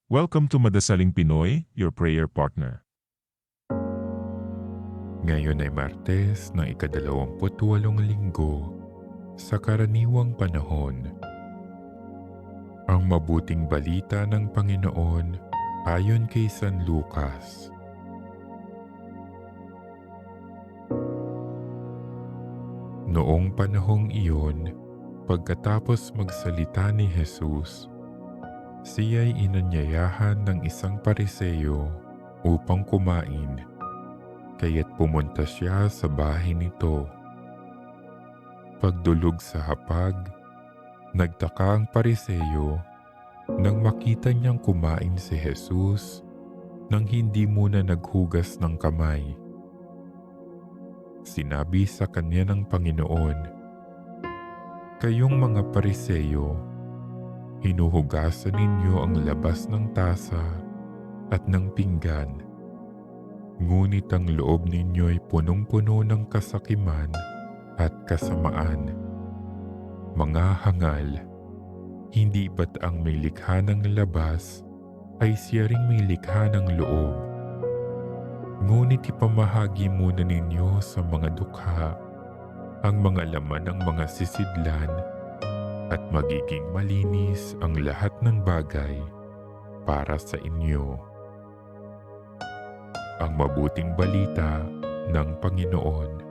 Welcome to Madasaling Pinoy, your prayer partner. Ngayon ay Martes ng ika-28 linggo sa karaniwang panahon. Ang mabuting balita ng Panginoon ayon kay San Lucas. Noong panahong iyon, pagkatapos magsalita ni Jesus, siya'y inanyayahan ng isang Pariseo upang kumain. Kaya't pumunta siya sa bahay nito. Pagdulog sa hapag, nagtaka ang Pariseo nang makita niyang kumain si Jesus nang hindi muna naghugas ng kamay. Sinabi sa kanya ng Panginoon, "Kayong mga Pariseo, hinuhugasan ninyo ang labas ng tasa at ng pinggan, ngunit ang loob ninyo'y punong-puno ng kasakiman at kasamaan. Mga hangal, hindi ba't ang may likha ng labas ay siya ring may likha ng loob? Ngunit ipamahagi muna ninyo sa mga dukha ang mga laman ng mga sisidlan at magiging malinis ang lahat ng bagay para sa inyo." Ang mabuting balita ng Panginoon.